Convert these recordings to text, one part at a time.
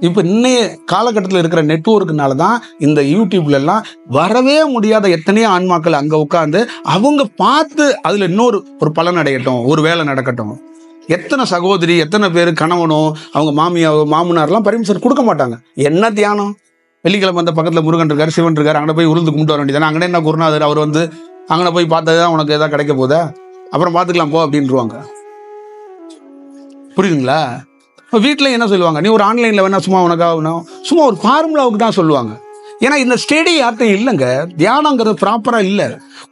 இப்போ இன்னைய காலகட்டத்தில் இருக்கிற நெட்வொர்க்குனால தான் இந்த யூடியூப்ல எல்லாம் வரவே முடியாத எத்தனையோ ஆன்மாக்கள் அங்கே உட்காந்து அவங்க பார்த்து அதில் ஒரு பலன் அடையட்டும், ஒரு வேலை நடக்கட்டும். எத்தனை சகோதரி, எத்தனை பேர் கணவனோ அவங்க மாமனார்லாம் பர்மிஷன் கொடுக்க மாட்டாங்க. என்ன தியானம்? வெள்ளிக்கிழமை அந்த பக்கத்தில் முருகன் இருக்காரு, சிவன் இருக்காரு, அங்கே போய் உருண்டு கும்பிட்டு வர வேண்டியதானே. அங்கே என்ன குருநாதர் அவர் வந்து அங்கே போய் பார்த்ததுதான் உனக்கு எதாவது கிடைக்க போதா, அப்புறம் பார்த்துக்கலாம் போ அப்படின்ட்டுருவாங்க. புரியுதுங்களா? இப்போ வீட்டில் என்ன சொல்லுவாங்க, நீ ஒரு ஆன்லைனில் வேணா சும்மா உனக்காக சும்மா ஒரு ஃபார்முலாவுக்கு தான் சொல்லுவாங்க. ஏன்னா இந்த ஸ்டடி யார்கிட்டையும் இல்லைங்க. தியானங்கிறது ப்ராப்பராக இல்லை.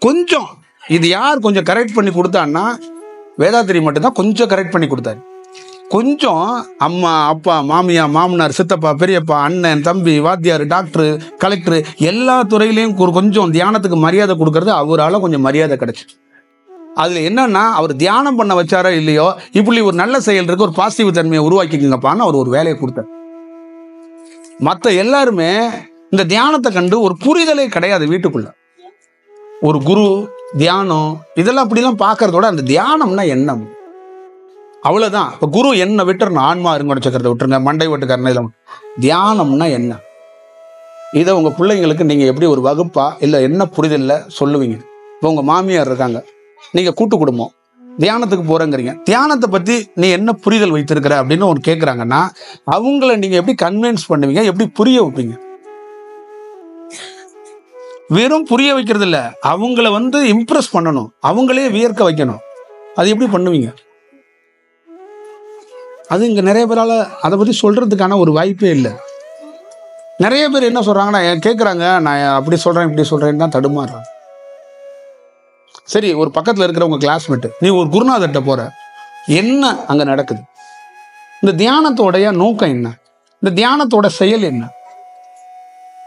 கொஞ்சம் இது யார் கொஞ்சம் கரெக்ட் பண்ணி கொடுத்தான்னா வேதாத்திரி மட்டும்தான் கொஞ்சம் கரெக்ட் பண்ணி கொடுத்தாரு. கொஞ்சம் அம்மா, அப்பா, மாமியா, மாமனார், சித்தப்பா, பெரியப்பா, அண்ணன், தம்பி, வாத்தியார், டாக்டர், கலெக்டர் எல்லா துறையிலையும் கொஞ்சம் தியானத்துக்கு மரியாதை கொடுக்கறது அவரால் கொஞ்சம் மரியாதை கிடைச்சி. அதில் என்னன்னா அவர் தியானம் பண்ண வச்சாரோ இல்லையோ, இப்படி ஒரு நல்ல செயல் இருக்கு, ஒரு பாசிட்டிவ் தன்மையை உருவாக்கிக்கங்கப்பான்னு அவர் ஒரு வேலையை கொடுத்தார். மற்ற எல்லாருமே இந்த தியானத்தை கண்டு ஒரு புரிதலே கிடையாது. வீட்டுக்குள்ள ஒரு குரு தியானம் இதெல்லாம் அப்படிலாம் பார்க்கறதோட அந்த தியானம்னா என்ன, அவ்வளவுதான். இப்போ குரு என்ன விட்டுறணும், ஆன்மா இருங்கோட சக்கரத்தை விட்டுருங்க, மண்டை வெட்டுக்காரன இல்லை. தியானம்னா என்ன, இதை உங்க பிள்ளைங்களுக்கு நீங்க எப்படி ஒரு வகுப்பா இல்லை என்ன புரிதல்ல சொல்லுவீங்க? இப்போ உங்க மாமியார் இருக்காங்க, நீங்க கூட்டு குடும்பம், தியானத்துக்கு போறேங்கிறீங்க, தியானத்தை பத்தி நீ என்ன புரிதல் வைத்திருக்கிற அப்படின்னு ஒரு கேட்குறாங்கன்னா அவங்கள நீங்க எப்படி கன்வின்ஸ் பண்ணுவீங்க, எப்படி புரிய வைப்பீங்க? வெறும் புரிய வைக்கிறது இல்லை, அவங்கள வந்து இம்ப்ரெஸ் பண்ணணும், அவங்களே வியர்க்க வைக்கணும். அது எப்படி பண்ணுவீங்க? அது இங்க நிறைய பேரால அதை பத்தி சொல்றதுக்கான ஒரு வாய்ப்பே இல்லை. நிறைய பேர் என்ன சொல்றாங்கன்னா கேட்குறாங்க, நான் அப்படி சொல்றேன் இப்படி சொல்றேன்னு தான் தடுமாறுறாங்க. சரி, ஒரு பக்கத்தில் இருக்கிற உங்க கிளாஸ்மேட், நீ ஒரு குருநாதர்கிட்ட போற, என்ன அங்க நடக்குது? இந்த தியானத்தோடைய நோக்கம் என்ன, இந்த தியானத்தோட செயல் என்ன,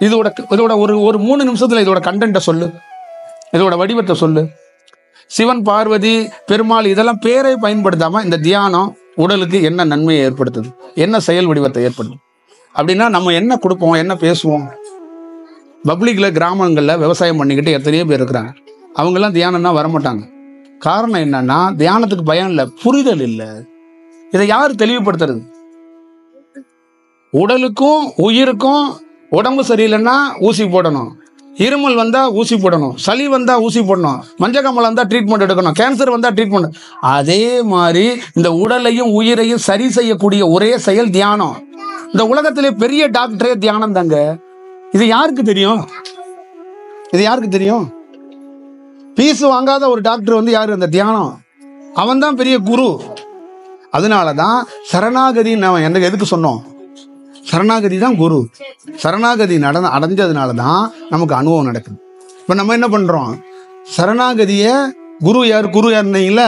இதோட ஒரு 3 நிமிஷத்துல இதோட கண்டென்ட்டை சொல்லு, இதோட வடிவத்தை சொல்லு. சிவன், பார்வதி, பெருமாள் இதெல்லாம் பேரை பயன்படுத்தாம இந்த தியானம் உடலுக்கு என்ன நன்மையை ஏற்படுத்துது, என்ன செயல் வடிவத்தை ஏற்படுத்தும் அப்படின்னா நம்ம என்ன கொடுப்போம், என்ன பேசுவோம்? பப்ளிக்ல கிராமங்கள்ல விவசாயம் பண்ணிக்கிட்டு எத்தனையோ பேர் இருக்கிறாங்க, அவங்கெல்லாம் தியானம்னா வரமாட்டாங்க. காரணம் என்னன்னா தியானத்துக்கு பயம் இல்லை, புரிதல் இல்லை. இதை யார் தெளிவுபடுத்துறது? உடலுக்கும் உயிருக்கும் உடம்பு சரியில்லைன்னா ஊசி போடணும், இருமல் வந்தா ஊசி போடணும், சளி வந்தா ஊசி போடணும், மஞ்சக்காமல் வந்தா ட்ரீட்மெண்ட் எடுக்கணும், கேன்சர் வந்தா ட்ரீட்மெண்ட். அதே மாதிரி இந்த உடலையும் உயிரையும் சரி செய்யக்கூடிய ஒரே செயல் தியானம். இந்த உலகத்திலே பெரிய டாக்டரே தியானம் தாங்க. இது யாருக்கு தெரியும்? இது யாருக்கு தெரியும்? பீஸ் வாங்காத ஒரு டாக்டர் வந்து யாரு? அந்த தியானம். அவன் தான் பெரிய குரு. அதனாலதான் சரணாகதி நம்ம என்ன எதுக்கு சொன்னோம்? சரணாகதி தான் குரு. சரணாகதி அடைஞ்சதுனாலதான் நமக்கு அனுபவம் நடக்குது. இப்ப நம்ம என்ன பண்றோம்? சரணாகதிய குரு யார்? குரு யாருன்னீங்கள,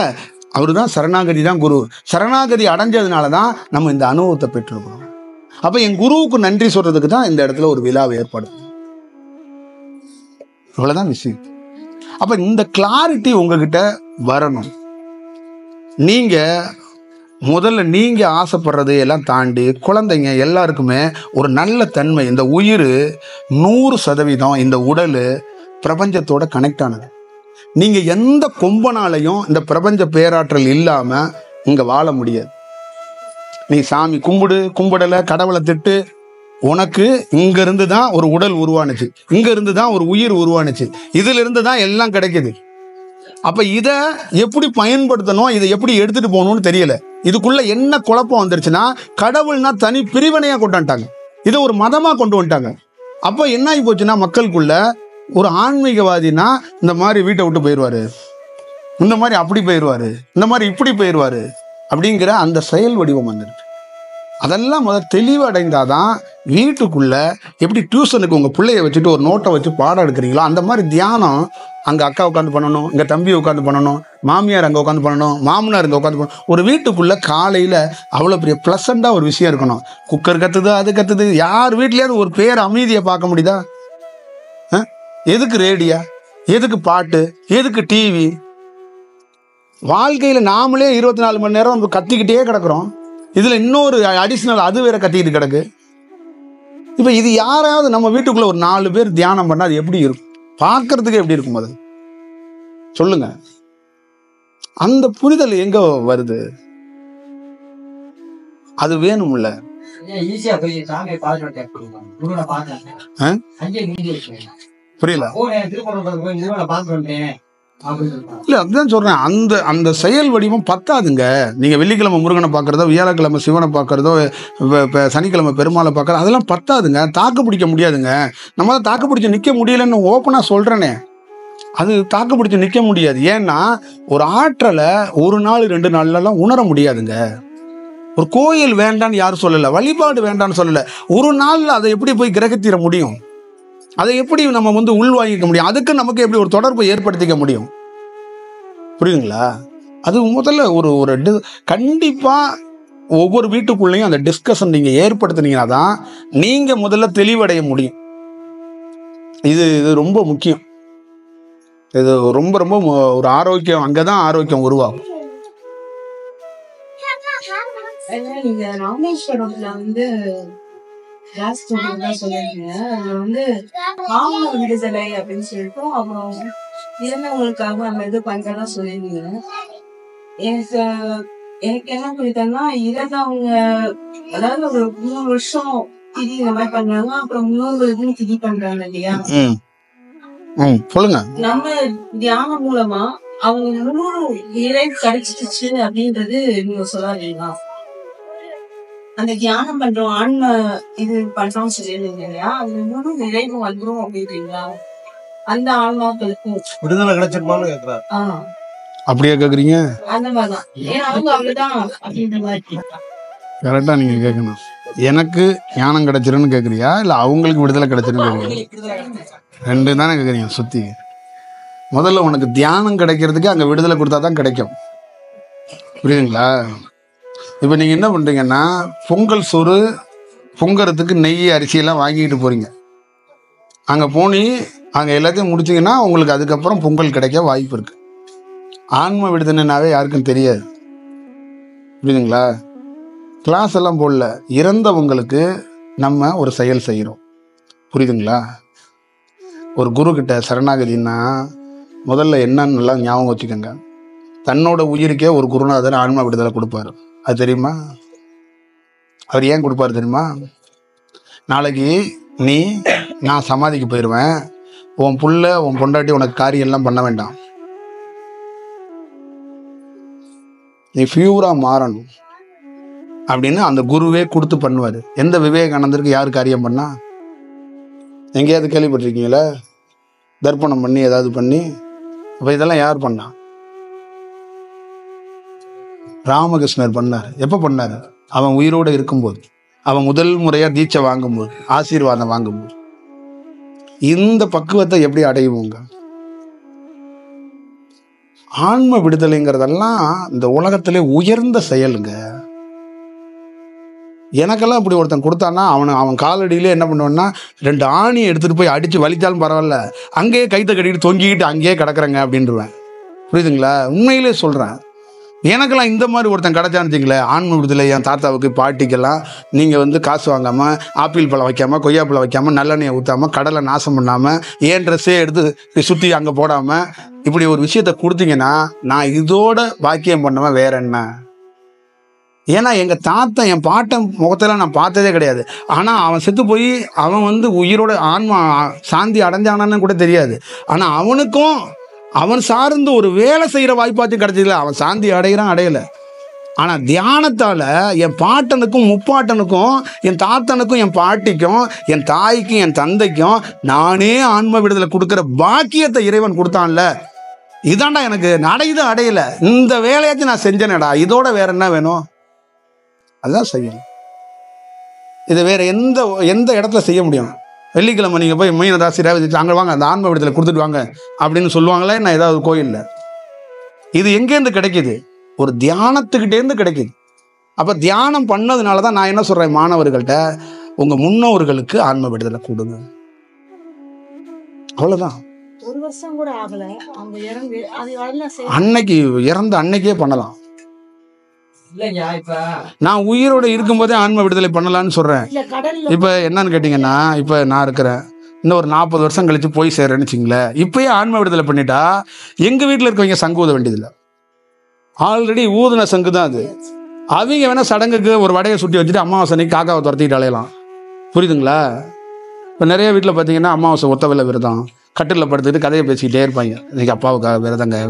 அவரு தான் சரணாகதி தான் குரு. சரணாகதி அடைஞ்சதுனாலதான் நம்ம இந்த அனுபவத்தை பெற்றிருக்கிறோம். அப்ப என் குருவுக்கு நன்றி சொல்றதுக்கு தான் இந்த இடத்துல ஒரு விழாவை ஏற்படுது. இவ்வளவுதான் விஷயம். அப்ப இந்த கிளாரிட்டி உங்ககிட்ட வரணும். நீங்க முதல்ல நீங்க ஆசைப்படுறது எல்லாம் தாண்டி குழந்தைங்க எல்லாருக்குமே ஒரு நல்ல தன்மை, இந்த உயிர் 100% இந்த உடல் பிரபஞ்சத்தோட கனெக்ட் ஆனது. நீங்க எந்த கொம்பனாலையும் இந்த பிரபஞ்ச பேராற்றல் இல்லாம இங்க வாழ முடியாது. நீ சாமி கும்பிடல, கடவுளை திட்டு, உனக்கு இங்க இருந்து தான் ஒரு உடல் உருவானுச்சு, இங்க இருந்து தான் ஒரு உயிர் உருவானுச்சு, இதுல இருந்து தான் எல்லாம் கிடைக்குது. அப்ப இத எப்படி பயன்படுத்தணும், இதை எப்படி எடுத்துட்டு போகணும்னு தெரியல. இதுக்குள்ள என்ன குழப்பம் வந்துருச்சுன்னா, கடவுள்னா தனி பிரிவினையா கொண்டு வந்துட்டாங்க, இதை ஒரு மதமா கொண்டு வந்துட்டாங்க. அப்ப என்ன ஆகி போச்சுன்னா, மக்களுக்குள்ள ஒரு ஆன்மீகவாதினா இந்த மாதிரி வீட்டை விட்டு போயிடுவாரு, இந்த மாதிரி அப்படி போயிடுவாரு, இந்த மாதிரி இப்படி போயிடுவாரு அப்படிங்கிற அந்த செயல் வடிவம் வந்துருக்கு. அதெல்லாம் முதல் தெளிவடைந்தாதான் வீட்டுக்குள்ள எப்படி டியூஷனுக்கு உங்க பிள்ளைய வச்சுட்டு ஒரு நோட்டை வச்சு பாடம் எடுக்கிறீங்களோ அந்த மாதிரி தியானம் அங்க அக்கா உட்காந்து பண்ணணும், இங்க தம்பி உட்காந்து பண்ணணும், மாமியார் அங்க உட்காந்து பண்ணணும், மாமனார் இங்க உட்காந்து பண்ணணும். ஒரு வீட்டுக்குள்ள காலையில அவ்வளவு பெரிய பிளசண்டா ஒரு விஷயம் இருக்கணும். குக்கர் கத்துது, அது கத்துது, யார் வீட்லயாவது ஒரு பேர் அமைதியை பார்க்க முடியுதா? எதுக்கு ரேடியா, எதுக்கு பாட்டு, எதுக்கு டிவி? வாழ்க்கையில நாமளே 24 மணி நேரம் கத்திக்கிட்டே கிடக்குறோம். இதுல இன்னொரு அடிஷனல் அது வேற கத்திக்கிட்டு கிடக்கு. இப்ப இது யாராவது நம்ம வீட்டுக்குள்ள ஒரு 4 பேர் தியானம் பண்ணா அது எப்படி இருக்கும்? பார்க்கறதுக்கு எப்படி இருக்கும்? அது சொல்லுங்க. அந்த புரிதல் எங்க வருது? அது வேணும்ல. புரியல? இல்ல, அதுதான் சொல்றேன். அந்த அந்த செயல் வடிவம் பத்தாதுங்க. நீங்க வெள்ளிக்கிழமை முருகனை பார்க்கறதோ, வியாழக்கிழமை சிவனை பார்க்கறதோ, சனிக்கிழமை பெருமாளை பார்க்கறதோ அதெல்லாம் பத்தாதுங்க. தாக்கு பிடிக்க முடியாதுங்க. நம்ம தாக்கு பிடிச்சு நிக்க முடியலன்னு ஓப்பனா சொல்றேனே, அது தாக்கு பிடிச்சு நிக்க முடியாது. ஏன்னா ஒரு ஆற்றலை ஒரு நாள் 2 நாள்லாம் உணர முடியாதுங்க. ஒரு கோயில் வேண்டான்னு யாரும் சொல்லல, வழிபாடு வேண்டான்னு சொல்லல. ஒரு நாள்ல அதை எப்படி போய் கிரகித்திட முடியும்? அதை எப்படி நம்ம உள்வாங்கிக்க முடியும்? அதுக்கு நமக்கு எப்படி ஒரு தொடர்பை ஏற்படுத்திக்க முடியும்? புரியுதுங்களா? அது முதல்ல ஒரு கண்டிப்பா ஒவ்வொரு வீட்டுக்குள்ளேயும் அந்த டிஸ்கஷன் நீங்க ஏற்படுத்தினீங்கன்னா தான் நீங்க முதல்ல தெளிவடைய முடியும். இது ரொம்ப முக்கியம். இது ரொம்ப ரொம்ப ஒரு ஆரோக்கியம், அங்கதான் ஆரோக்கியம் உருவாகும். நீங்க ராமேஸ்வரம்ல சொல்லிருக்கீங்க. அதுல ஆன்ம விடுதலை அப்படின்னு சொல்லிட்டு அப்புறம் இறந்தவங்களுக்காக நம்ம இது பண்றதா சொல்லிருக்கீங்க. எனக்கு என்ன புரியுதுன்னா, இறந்தவங்க அதாவது ஒரு 3 வருஷம் திதி இந்த மாதிரி பண்றாங்க, அப்புறம் 3 இதுவும் திதி பண்றாங்க இல்லையா? சொல்லுங்க. நம்ம தியானம் மூலமா அவங்க முழு நிறைவு கிடைச்சிருச்சு அப்படின்றது நீங்க சொல்லாதீங்களா? அந்த தியானம் பண்றோம், ஆன்ம இது பண்றோம் சொல்லிருந்தீங்க இல்லையா? அந்த முழு நிறைவு வந்துரும் அப்படின்றீங்களா? அந்த ஆன்மாக்களுக்கும் விடுதலை கிடைச்சிருமான்னு கேக்குறாரு. அப்படியே கேக்குறீங்க? அந்த மாதிரிதான். ஏன்னா அவங்க அப்படிதான் அப்படின்ற மாதிரி. கரெக்டா நீங்க கேட்கணும். எனக்கு ஞானம் கிடைச்சிருன்னு கேக்குறியா, இல்ல அவங்களுக்கு விடுதலை கிடைச்சிருன்னு கேக்குறியா? 2 தானே கேக்குறீங்க சுத்தி. முதல்ல உனக்கு தியானம் கிடைக்கிறதுக்கு அங்க விடுதலை கொடுத்தா தான் கிடைக்கும். புரியுதுங்களா? இப்போ நீங்கள் என்ன பண்ணுறீங்கன்னா, பொங்கல் சோறு பொங்கறதுக்கு நெய் அரிசியெல்லாம் வாங்கிட்டு போகிறீங்க. அங்கே போனி அங்கே எல்லாத்தையும் முடிச்சிங்கன்னா உங்களுக்கு அதுக்கப்புறம் பொங்கல் கிடைக்க வாய்ப்பு இருக்குது. ஆன்ம விடுதலைனாவே யாருக்கும் தெரியாது. புரியுதுங்களா? கிளாஸ் எல்லாம் போடல, இறந்தவங்களுக்கு நம்ம ஒரு செயல் செய்கிறோம். புரியுதுங்களா? ஒரு குரு கிட்ட சரணாகதினா முதல்ல என்னன்னு நல்லா ஞாபகம் வச்சுக்கோங்க. தன்னோட உயிருக்கே ஒரு குருநாதர் ஆன்ம விடுதலை கொடுப்பாரு. அது தெரியுமா? அவர் ஏன் கொடுப்பாரு தெரியுமா? நாளைக்கு நான் சமாதிக்கு போயிடுவேன், உன் புள்ள உன் பொண்டாட்டி உனக்கு காரியம் எல்லாம் பண்ண வேண்டாம், நீ பியூரா மாறணும் அப்படின்னு அந்த குருவே கொடுத்து பண்ணுவார். எந்த விவேகானந்தருக்கு யார் காரியம் பண்ணா? எங்கேயாவது கேள்விப்பட்டிருக்கீங்களா? தர்ப்பணம் பண்ணி ஏதாவது பண்ணி? அப்போ இதெல்லாம் யார் பண்ணா? ராமகிருஷ்ணர் பண்ணார். எப்போ பண்ணார்? அவன் உயிரோடு இருக்கும்போது, அவன் முதல் முறையாக தீட்சை வாங்கும்போது, ஆசீர்வாதம் வாங்கும்போது. இந்த பக்குவத்தை எப்படி அடைவோங்க? ஆன்ம விடுதலைங்கிறதெல்லாம் இந்த உலகத்திலே உயர்ந்த செயலுங்க. எனக்கெல்லாம் இப்படி ஒருத்தன் கொடுத்தான்னா அவன் காலடியிலே என்ன பண்ணுவேன்னா 2 ஆணியை எடுத்துகிட்டு போய் அடித்து வலித்தாலும் பரவாயில்ல, அங்கேயே கைத்தை கட்டிக்கிட்டு தொங்கிக்கிட்டு அங்கேயே கிடக்குறேங்க அப்படின்ட்டுருவேன். புரியுதுங்களா? உண்மையிலே சொல்கிறேன். எனக்கெல்லாம் இந்த மாதிரி ஒருத்தன் கிடச்சான்னு வச்சுங்களேன், ஆன்ம விடுதலை என் தாத்தாவுக்கு பாட்டிக்கெல்லாம் நீங்கள் காசு வாங்காமல், ஆப்பிள் பழம் வைக்காமல், கொய்யாப்பழம் வைக்காமல், நல்லெண்ணெயை ஊற்றாமல், கடலை நாசம் பண்ணாமல், ஏன் ட்ரெஸ்ஸே எடுத்து சுற்றி அங்கே போடாமல் இப்படி ஒரு விஷயத்த கொடுத்தீங்கன்னா நான் இதோட பாக்கியம் பண்ணவன் வேற என்ன? ஏன்னா எங்கள் தாத்தா என் பாட்டன் முகத்தெல்லாம் நான் பார்த்ததே கிடையாது. ஆனால் அவன் செத்து போய் அவன் உயிரோட ஆன்மா சாந்தி அடைஞ்சானான்னு கூட தெரியாது. ஆனால் அவனுக்கும் அவன் சார்ந்து ஒரு வேலை செய்கிற வாய்ப்பாச்சும் கிடைச்சதில்ல. அவன் சாந்தி அடையலை. ஆனால் தியானத்தால் என் பாட்டனுக்கும் முப்பாட்டனுக்கும் என் தாத்தனுக்கும் என் பாட்டிக்கும் என் தாய்க்கும் என் தந்தைக்கும் நானே ஆன்ம விடுதலை கொடுக்குற பாக்கியத்தை இறைவன் கொடுத்தான்ல. இதாண்டா எனக்கு அடையலை. இந்த வேலையாச்சும் நான் செஞ்சேனேடா, இதோட வேற என்ன வேணும்? அதுதான் செய்யணும். இதை வேற எந்த இடத்துல செய்ய முடியும்? வெள்ளிக்கிழமை நீங்கள் போய் மீனராசி ரேவதி அங்கே வாங்க, அந்த ஆன்ம விடுதலை கொடுத்துட்டு வாங்க அப்படின்னு சொல்லுவாங்களே நான் ஏதாவது கோயிலில். இது எங்கேருந்து கிடைக்கிது? ஒரு தியானத்துக்கிட்டேருந்து கிடைக்கிது. அப்போ தியானம் பண்ணதுனால தான் நான் என்ன சொல்கிறேன் மாணவர்கள்ட்ட, உங்கள் முன்னோர்களுக்கு ஆன்ம விடுதலை கொடுங்க. அவ்வளோதான். ஒரு வருஷம் கூட ஆகல அவங்க இறந்து, அன்னைக்கு இறந்த அன்னைக்கே பண்ணலாம். நான் உயிரோட இருக்கும்போதே ஆன்ம விடுதலை பண்ணலான்னு சொல்றேன். இப்ப என்னன்னு கேட்டீங்கன்னா, இப்ப நான் இருக்கிறேன், இன்னும் ஒரு 40 வருஷம் கழிச்சு போய் சேர்றேன்னு வச்சுங்களேன், இப்பயே ஆன்ம விடுதலை பண்ணிட்டா எங்க வீட்டுல இருக்கவங்க சங்கு ஊத வேண்டியதில்லை. ஆல்ரெடி ஊதுன சங்கு தான் அது. அவங்க வேணால் சடங்குக்கு ஒரு வடையை சுட்டி வச்சுட்டு அமாவாசை அன்னைக்கு காக்காவை துரத்திட்டு அலையலாம். புரியுதுங்களா? இப்போ நிறைய வீட்டில் பார்த்தீங்கன்னா அமாவாசை ஒத்த வேலை விரதம், கட்டிலில் படுத்துக்கிட்டு கதையை பேசிக்கிட்டே இருப்பாங்க. இன்னைக்கு அப்பாவுக்காக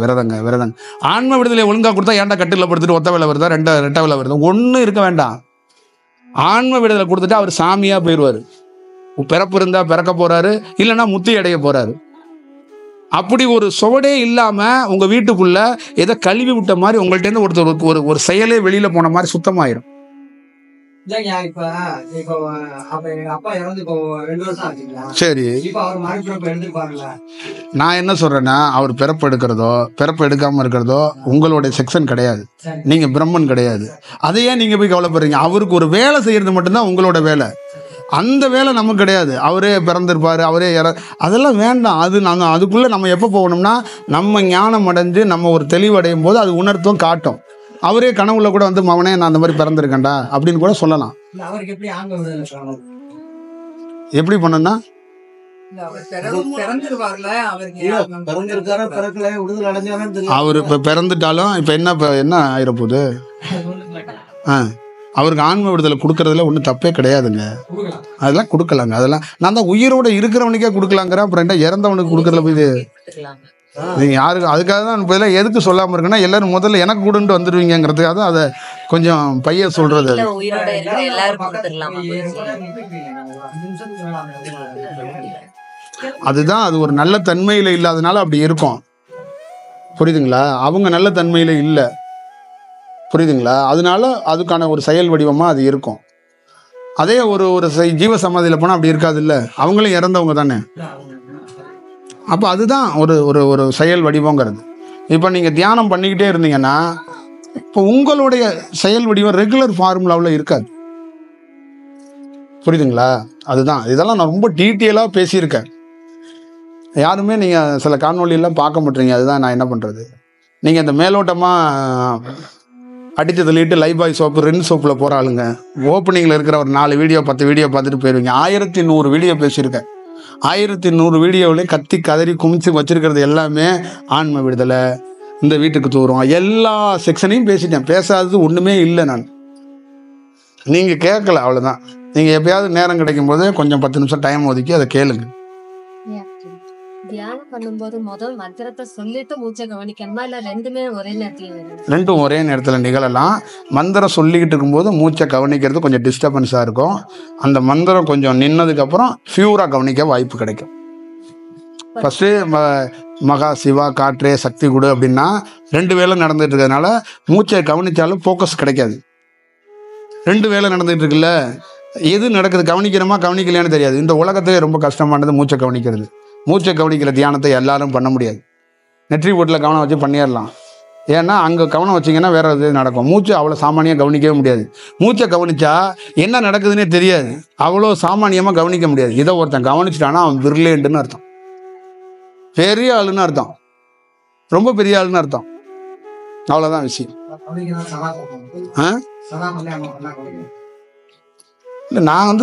விரதங்க. ஆன்ம விடுதலை ஒழுங்காக கொடுத்தா ஏன்டா கட்டிலில் படுத்துட்டு ஒத்த வேலை விரதம், ரெட்டை வேலை விரதம் ஒன்றும் இருக்க வேண்டாம். ஆன்ம விடுதலை கொடுத்துட்டு அவர் சாமியாக போயிடுவார். பிறப்பு இருந்தால் பிறக்க போகிறாரு, இல்லைன்னா முத்தி அடைய போகிறாரு. அப்படி ஒரு சுவடே இல்லாமல் உங்கள் வீட்டுக்குள்ளே எதை கழுவி விட்ட மாதிரி உங்கள்கிட்ட ஒருத்தர் ஒரு செயலே வெளியில் போன மாதிரி சுத்தமாயிரும். சரி, நான் என்ன சொல்றேன்னா, அவர் பிறப்பு எடுக்காம இருக்கிறதோ உங்களுடைய செக்ஷன் கிடையாது. நீங்க பிரம்மன் கிடையாது. அதையே நீங்க போய் கவலைப்படுறீங்க. அவருக்கு ஒரு வேலை செய்யறது மட்டும்தான் உங்களோட வேலை. அந்த வேலை நமக்கு கிடையாது. அவரே பிறந்திருப்பாரு, அவரே அதெல்லாம் வேண்டாம். அது நாங்கள் அதுக்குள்ள நம்ம எப்போ போகணும்னா, நம்ம ஞானம் அடைஞ்சு நம்ம ஒரு தெளிவடையும் போது அது உணர்த்தும் காட்டும். அவரே கனவுல கூட வந்து மவனே நான் அந்த மாதிரி பிறந்திருக்கேன்டா அப்படின்னு கூட சொல்லலாம். எப்படி பண்ணா அவர் இப்ப பிறந்துட்டாலும் இப்ப என்ன ஆயிரப்போகுது? அவருக்கு ஆன்ம விடுதலை கொடுக்கறதுல ஒன்றும் தப்பே கிடையாதுங்க. அதெல்லாம் கொடுக்கலாங்க. அதெல்லாம் நான் தான் உயிரோட இருக்கிறவனுக்கே கொடுக்கலாங்கிறேன். அப்புறம் என்ன இறந்தவனுக்கு கொடுக்கறதுல போய் நீங்கள் யாருக்கு? அதுக்காக தான் இப்போதெல்லாம் எதுக்கு சொல்லாமல் இருக்குன்னா, எல்லாரும் முதல்ல எனக்கு கூடன்ட்டு வந்துடுவீங்கிறதுக்காக தான் அதை கொஞ்சம் பைய சொல்றது. அதுதான் அது ஒரு நல்ல தன்மையில் இல்லாதனால அப்படி இருக்கும். புரியுதுங்களா? அவங்க நல்ல தன்மையில் இல்லை. புரியுதுங்களா? அதனால அதுக்கான ஒரு செயல் வடிவமாக அது இருக்கும். அதே ஒரு ஜீவ சமாதியில் போனால் அப்படி இருக்காது. இல்லை, அவங்களும் இறந்தவங்க தானே. அப்போ அதுதான் ஒரு செயல் வடிவங்கிறது. இப்போ நீங்கள் தியானம் பண்ணிக்கிட்டே இருந்தீங்கன்னா இப்போ உங்களுடைய செயல் வடிவம் ரெகுலர் ஃபார்முலாவில் இருக்காது. புரியுதுங்களா? அதுதான். இதெல்லாம் நான் ரொம்ப டீட்டெயிலாக பேசியிருக்கேன். யாருமே நீங்கள் சில காணொலியெல்லாம் பார்க்க மாட்டீங்க. அதுதான் நான் என்ன பண்ணுறது. நீங்கள் இந்த மேலோட்டமாக அடித்து தள்ளிட்டு லைபாய் சோப்பு ரெண்டு சோப்பில் போகிற ஆளுங்க ஓப்பனிங்கில் இருக்கிற ஒரு 4 வீடியோ 10 வீடியோ பார்த்துட்டு போயிடுவீங்க. 1100 வீடியோ பேசியிருக்கேன். 1100 வீடியோவிலையும் கத்தி கதறி குமிச்சு வச்சிருக்கிறது எல்லாமே ஆன்ம விடுதலை, இந்த வீட்டுக்கு தூரம், எல்லா செக்ஷனையும் பேசிட்டேன். பேசாதது ஒன்றுமே இல்லை. நீங்கள் கேட்கல, அவ்வளோதான். நீங்கள் எப்பயாவது நேரம் கிடைக்கும் போது கொஞ்சம் 10 நிமிஷம் டைம் ஒதுக்கி அதை கேளுங்க. தியானம் பண்ணும்போது முதல் மந்திரத்தை சொல்லிட்டு மூச்சை கவனிக்கணுமா, இல்ல ரெண்டும் ஒரே நேரத்தில் நிகழலாம். மந்திரம் சொல்லிக்கிட்டு இருக்கும்போது மூச்சை கவனிக்கிறது கொஞ்சம் டிஸ்டர்பன்ஸாக இருக்கும். அந்த மந்திரம் கொஞ்சம் நின்னதுக்கப்புறம் ஃபியூராக கவனிக்க வாய்ப்பு கிடைக்கும். ஃபஸ்ட்டு மகா சிவா காற்றே சக்தி கொடு அப்படின்னா 2 வேலை நடந்துட்டு இருக்கிறதுனால மூச்சை கவனித்தாலும் ஃபோக்கஸ் கிடைக்காது. 2 வேலை நடந்துகிட்டு இருக்குல்ல, எது நடக்குது கவனிக்கிறோமா கவனிக்கலையான்னு தெரியாது. இந்த உலகத்திலே ரொம்ப கஷ்டமானது மூச்சை கவனிக்கிறது. மூச்சை கவனிக்கிற தியானத்தை எல்லாரும் பண்ண முடியாது. நெற்றி போட்டில் கவனம் வச்சு பண்ணிடலாம். ஏன்னா அங்கே கவனம் வச்சிங்கன்னா வேறு இது நடக்கும். மூச்சை அவ்வளோ சாமானியாக கவனிக்கவே முடியாது. மூச்சை கவனித்தா என்ன நடக்குதுன்னே தெரியாது. அவ்வளோ சாமானியமாக கவனிக்க முடியாது. இதை ஒருத்தன் கவனிச்சிட்டானா அவன் பிரில்லியண்ட்டுன்னு அர்த்தம், பெரிய ஆளுன்னு அர்த்தம், ரொம்ப பெரிய ஆளுன்னு அர்த்தம். அவ்வளோதான் விஷயம். இல்லை, நான்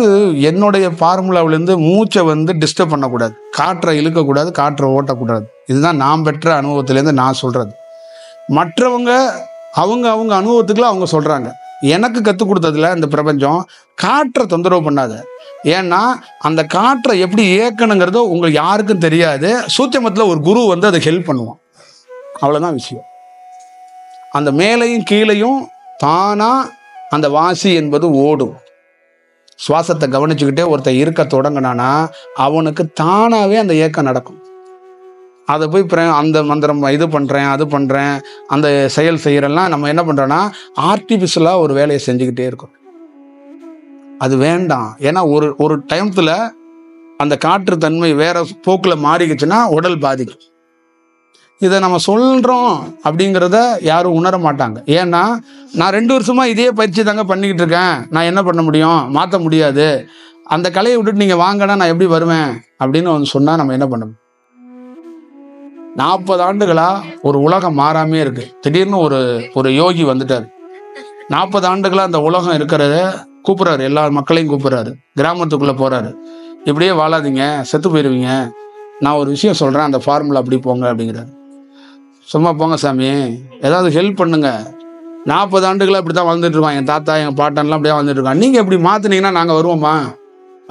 என்னுடைய ஃபார்முலாவிலேருந்து மூச்சை டிஸ்டர்ப் பண்ணக்கூடாது, காற்றை இழுக்கக்கூடாது, காற்றை ஓட்டக்கூடாது. இதுதான் நான் பெற்ற அனுபவத்திலேருந்து நான் சொல்கிறது. மற்றவங்க அவங்க அனுபவத்துக்குலாம் அவங்க சொல்கிறாங்க. எனக்கு கற்றுக் கொடுத்ததில் இந்த பிரபஞ்சம் காற்றை தொந்தரவு பண்ணாது. ஏன்னா அந்த காற்றை எப்படி இயக்கணுங்கிறதோ உங்களுக்கு யாருக்கும் தெரியாது. சூட்சமத்தில் ஒரு குரு அதை ஹெல்ப் பண்ணுவான். அவ்வளோதான் விஷயம். அந்த மேலையும் கீழையும் தானாக அந்த வாசி என்பது ஓடும். சுவாசத்தை கவனிச்சுக்கிட்டே ஒருத்தர் இருக்க தொடங்கினானா அவனுக்கு தானாகவே அந்த இயக்கம் நடக்கும். அதை போய் அந்த மந்திரம் இது பண்ணுறேன் அது பண்ணுறேன் அந்த செயல் செய்கிறெல்லாம் நம்ம என்ன பண்ணுறோன்னா ஆர்டிஃபிஷியலாக ஒரு வேலையை செஞ்சுக்கிட்டே இருக்கோம். அது வேண்டாம். ஏன்னா ஒரு டைமத்தில் அந்த காற்று தன்மை வேற போக்கில் மாறிக்குச்சுன்னா உடல் பாதிக்கும். இதை நம்ம சொல்கிறோம் அப்படிங்கிறத யாரும் உணர மாட்டாங்க. ஏன்னா நான் 2 வருஷமாக இதே பயிற்சி தாங்க பண்ணிக்கிட்டு இருக்கேன், நான் என்ன பண்ண முடியும், மாற்ற முடியாது, அந்த கலையை விட்டுட்டு நீங்கள் வாங்கினா நான் எப்படி வருவேன் அப்படின்னு சொன்னால் நம்ம என்ன பண்ணணும்? 40 ஆண்டுகளாக ஒரு உலகம் மாறாமே இருக்குது. திடீர்னு ஒரு யோகி வந்துட்டார். 40 ஆண்டுகளாக அந்த உலகம் இருக்கிறத கூப்பிட்றாரு, எல்லா மக்களையும் கூப்பிட்றாரு, கிராமத்துக்குள்ளே போகிறாரு. இப்படியே வாழாதீங்க, செத்து போயிடுவீங்க, நான் ஒரு விஷயம் சொல்கிறேன், அந்த ஃபார்முலா அப்படி போங்க அப்படிங்கிறாரு. சும்மா போங்க சாமி, ஏதாவது ஹெல்ப் பண்ணுங்க, 40 ஆண்டுகளாக இப்படி தான் வாழ்ந்துட்டு இருக்கோம். என் தாத்தா எங்கள் பாட்டன்லாம் அப்படியே வாழ்ந்துட்டு இருக்கோம். நீங்கள் இப்படி மாற்றினீங்கன்னா நாங்கள் வருவோமா?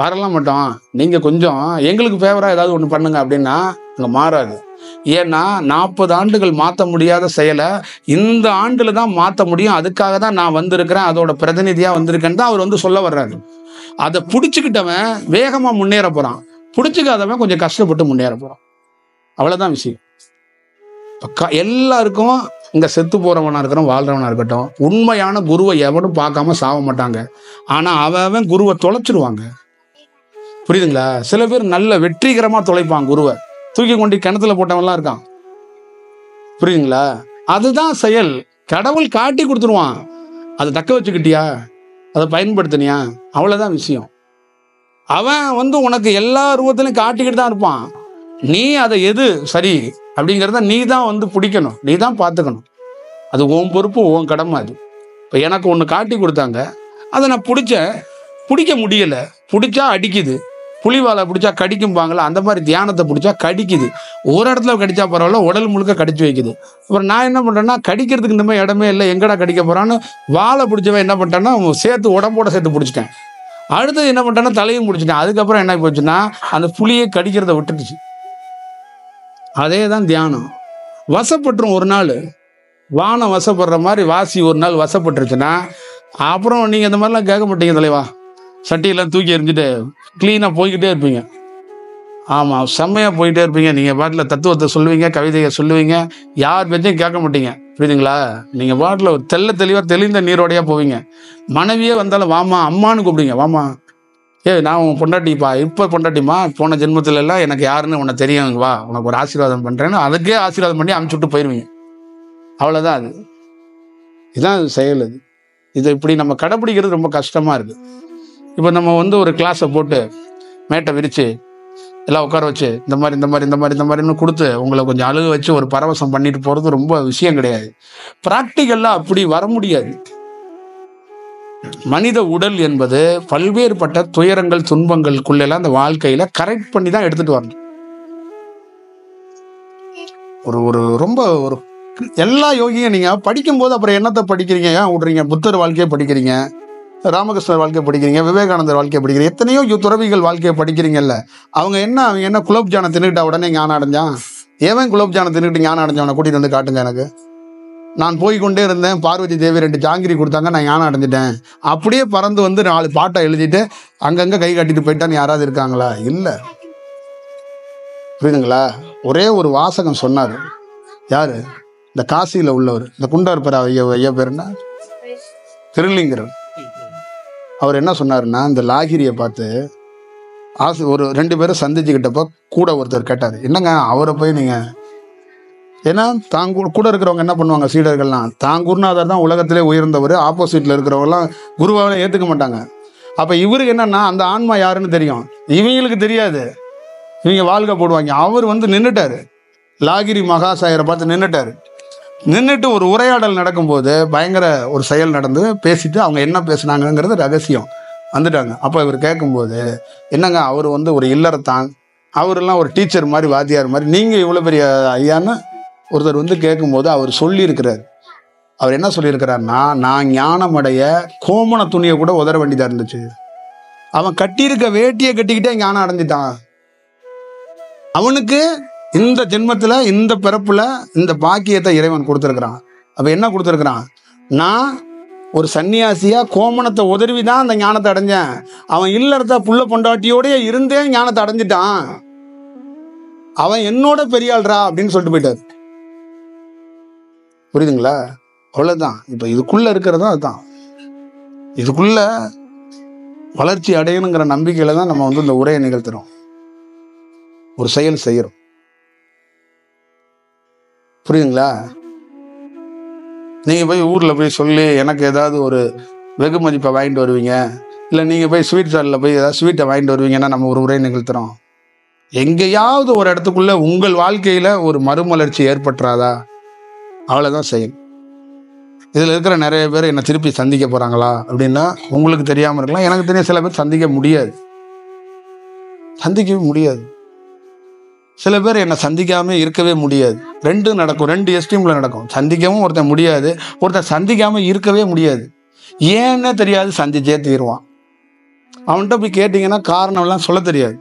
வரலாம் மாட்டோம். நீங்கள் கொஞ்சம் எங்களுக்கு ஃபேவராக ஏதாவது ஒன்று பண்ணுங்க அப்படின்னா அங்கே மாறாது. ஏன்னா 40 ஆண்டுகள் மாற்ற முடியாத செயலை இந்த ஆண்டில் தான் மாற்ற முடியும். அதுக்காக தான் நான் வந்திருக்கிறேன், அதோட பிரதிநிதியாக வந்திருக்கேன்னு தான் அவர் வந்து சொல்ல வர்றாரு. அதை பிடிச்சிக்கிட்டவன் வேகமாக முன்னேற போகிறான், பிடிச்சிக்காதவன் கொஞ்சம் கஷ்டப்பட்டு முன்னேற போகிறான். அவ்வளோதான் விஷயம். எல்லாருக்கும் இங்கே செத்து போகிறவனாக இருக்கிறோம், வாழ்கிறவனாக இருக்கட்டும், உண்மையான குருவை எவனும் பார்க்காம சாக மாட்டாங்க. ஆனால் அவன் குருவை தொலைச்சிருவாங்க. புரியுதுங்களா? சில பேர் நல்ல வெற்றிகரமாக தொலைப்பான் குருவை, தூக்கி கொண்டு கிணத்துல போட்டவன்லாம் இருக்கான். புரியுதுங்களா? அதுதான் செயல். கடவுள் காட்டி கொடுத்துருவான், அதை தக்க வச்சுக்கிட்டியா, அதை பயன்படுத்தினியா, அவ்வளோதான் விஷயம். அவன் வந்து உனக்கு எல்லா ரூபத்திலையும் காட்டிக்கிட்டு தான் இருப்பான். நீ அதை எது சரி அப்படிங்கிறத நீ தான் வந்து பிடிக்கணும், நீ தான் பார்த்துக்கணும். அது உன் பொறுப்பு, உன் கடமை. அது இப்போ எனக்கு ஒன்று காட்டி கொடுத்தாங்க, அதை நான் பிடிக்க முடியலை. பிடிச்சா அடிக்குது, புலிவாலை பிடிச்சா கடிக்கும்பாங்களா, அந்த மாதிரி தியானத்தை பிடிச்சா கடிக்குது. ஒரு இடத்துல கடிச்சா பரவாயில்ல, உடல் முழுக்க கடிச்சு வைக்குது. அப்புறம் நான் என்ன பண்ணுறேன்னா, கடிக்கிறதுக்கு இந்த மாதிரி இடமே இல்லை, எங்கடா கடிக்க போகிறான்னு வாழை பிடிச்சவன் என்ன பண்ணிட்டேன்னா சேர்த்து உடம்போட சேர்த்து பிடிச்சிட்டேன். அடுத்தது என்ன பண்ணிட்டேன்னா தலையும் பிடிச்சிட்டேன். அதுக்கப்புறம் என்ன போச்சுன்னா அந்த புலியை கடிக்கிறத விட்டுடுச்சு. அதே தான் தியானம். வசப்பட்டுரும் ஒரு நாள், வானம் வசப்படுற மாதிரி வாசி ஒரு நாள் வசப்பட்டுருச்சுன்னா அப்புறம் நீங்கள் இந்த மாதிரிலாம் கேட்க மாட்டீங்க தலைவா. சட்டியெல்லாம் தூக்கி எறிஞ்சிட்டு க்ளீனாக போய்கிட்டே இருப்பீங்க. ஆமாம், செம்மையாக போயிட்டே இருப்பீங்க. நீங்கள் பாட்டில் தத்துவத்தை சொல்லுவீங்க, கவிதையை சொல்லுவீங்க, யார் பேச்சையும் கேட்க மாட்டீங்க. புரியுதுங்களா? நீங்கள் பாட்டில் ஒரு தெளிவாக தெளிந்த நீரோடையாக போவீங்க. மனைவியே வந்தாலும் வாமா அம்மானு கூப்பிடுங்க. வாமா, நான் உன் பொண்டாட்டிப்பா, இப்போ பொண்டாட்டிமா, போன ஜென்மத்துல எல்லாம் எனக்கு யாருன்னு உனக்கு தெரியும், வா உனக்கு ஒரு ஆசீர்வாதம் பண்ணுறேன்னு அதுக்கே ஆசீர்வாதம் பண்ணி அமுச்சு விட்டு போயிடுவீங்க. அவ்வளோதான். அது இதுதான் செயல். இதை இப்படி நம்ம கடைப்பிடிக்கிறது ரொம்ப கஷ்டமாக இருக்குது. இப்போ நம்ம வந்து ஒரு கிளாஸை போட்டு மேட்டை விரித்து எல்லாம் உட்கார வச்சு இந்த மாதிரின்னு கொடுத்து உங்களை கொஞ்சம் அழுக வச்சு ஒரு பரவசம் பண்ணிட்டு போகிறது ரொம்ப விஷயம் கிடையாது. ப்ராக்டிக்கலாக அப்படி வர முடியாது. மனித உடல் என்பது பல்வேறுபட்ட துயரங்கள் துன்பங்களுக்குள்ளெல்லாம் அந்த வாழ்க்கையில கரெக்ட் பண்ணி தான் எடுத்துட்டு வரணும். ஒரு ரொம்ப ஒரு எல்லா யோகியும் நீங்க படிக்கும் போது அப்புறம் என்னத்தை படிக்கிறீங்க, ஏன் விடுறீங்க? புத்தர் வாழ்க்கையை படிக்கிறீங்க, ராமகிருஷ்ணர் வாழ்க்கையை படிக்கிறீங்க, விவேகானந்தர் வாழ்க்கையை படிக்கிறீங்க, எத்தனையோ துறவிகள் வாழ்க்கையை படிக்கிறீங்கல்ல. அவங்க என்ன குலோப் ஜானை தின்னுக்கிட்டா உடனே ஞானம் அடைஞ்சான்? ஏவன் குலோப் ஜானை தின்னுக்கிட்டு ஞானம் அடைஞ்சவனை கூட்டிட்டு வந்து காட்டுங்க எனக்கு. நான் போய்கொண்டே இருந்தேன், பார்வதி தேவி 2 ஜாங்கிரி கொடுத்தாங்க, நான் ஞானம் அடைஞ்சிட்டேன். அப்படியே பறந்து வந்து 4 பாட்டை எழுதிட்டு அங்கங்கே கை காட்டிட்டு போயிட்டான்னு யாராவது இருக்காங்களா? இல்லை. புரியுதுங்களா? ஒரே ஒரு வாசகம் சொன்னார். யாரு? இந்த காசியில் உள்ளவர், இந்த குண்டார் பெற ஐயா பேர் என்ன, திருலிங்கர். அவர் என்ன சொன்னாருன்னா, இந்த லாகிரியை பார்த்து ஒரு 2 பேரும் சந்திச்சுக்கிட்டப்போ கூட ஒருத்தர் கேட்டார், என்னங்க அவரை போய் நீங்கள், ஏன்னா கூட இருக்கிறவங்க என்ன பண்ணுவாங்க, சீடர்கள்லாம் தான் குருநாதர் தான் உலகத்திலே உயர்ந்தவர், ஆப்போசிட்டில் இருக்கிறவங்கலாம் குருவாவை ஏற்றுக்க மாட்டாங்க. அப்போ இவருக்கு என்னன்னா அந்த ஆன்மா யாருன்னு தெரியும், இவங்களுக்கு தெரியாது. இவங்க வாழ்க்கை போடுவாங்க. அவர் வந்து நின்றுட்டாரு, லாகிரி மகாசாயரை பார்த்து நின்றுட்டு ஒரு உரையாடல் நடக்கும்போது பயங்கர ஒரு செயல் நடந்து பேசிட்டு அவங்க என்ன பேசுனாங்கிறது ரகசியம் வந்துட்டாங்க. அப்போ இவர் கேட்கும்போது, என்னங்க அவர் வந்து ஒரு இல்லறத்தான், அவரெல்லாம் ஒரு டீச்சர் மாதிரி வாத்தியார் மாதிரி, நீங்கள் இவ்வளோ பெரிய ஐயான்னு ஒருத்தர் வந்து கேட்கும்போது அவர் சொல்லியிருக்கிறார். அவர் என்ன சொல்லியிருக்கிறாருன்னா, நான் ஞானமடைய கோமண துணியை கூட உதற வேண்டியதாக இருந்துச்சு. அவன் கட்டியிருக்க வேட்டியை கட்டிக்கிட்டே ஞானம் அடைஞ்சிட்டான். அவனுக்கு இந்த ஜென்மத்தில் இந்த பிறப்புல இந்த பாக்கியத்தை இறைவன் கொடுத்துருக்கிறான். அப்போ என்ன கொடுத்துருக்கிறான்? நான் ஒரு சன்னியாசியா கோமணத்தை உதறி தான் அந்த ஞானத்தை அடைஞ்சேன். அவன் இல்லறத புள்ள பொண்டாட்டியோடய இருந்தே ஞானத்தை அடைஞ்சிட்டான். அவன் என்னோட பெரியாள்ரா அப்படின்னு சொல்லிட்டு போயிட்டார். புரியுதுங்களா? அவ்வளவுதான். இப்ப இதுக்குள்ள இருக்கிறதா அதுதான். இதுக்குள்ள வளர்ச்சி அடையணுங்கிற நம்பிக்கையில தான் நம்ம வந்து இந்த உரையை நிகழ்த்துறோம், ஒரு செயல் செய்யறோம். புரியுதுங்களா? நீங்க போய் ஊர்ல போய் சொல்லி எனக்கு ஏதாவது ஒரு வெகு மதிப்பை வாங்கிட்டு வருவீங்க, இல்லை நீங்க போய் ஸ்வீட் ஸ்டாலில் போய் ஏதாவது ஸ்வீட்டை வாங்கிட்டு வருவீங்கன்னா நம்ம ஒரு உரை நிகழ்த்துறோம். எங்கேயாவது ஒரு இடத்துக்குள்ள உங்கள் வாழ்க்கையில ஒரு மறுமலர்ச்சி ஏற்பட்டுறாதா? அவ்வளவுதான் செயல். இதுல இருக்கிற நிறைய பேர் என்னை திருப்பி சந்திக்க போறாங்களா அப்படின்னா உங்களுக்கு தெரியாம இருக்கலாம், எனக்கு தெரிய சில பேர் சந்திக்கவே முடியாது. சில பேர் என்னை சந்திக்காம இருக்கவே முடியாது. ரெண்டும் நடக்கும், ரெண்டு எக்ஸ்ட்ரீமில் நடக்கும். சந்திக்கவும் ஒருத்தன் முடியாது, ஒருத்தன் சந்திக்காமல் இருக்கவே முடியாது. ஏன்னே தெரியாது, சந்திச்சே தீருவான். அவன்கிட்ட போய் கேட்டிங்கன்னா காரணம்லாம் சொல்ல தெரியாது.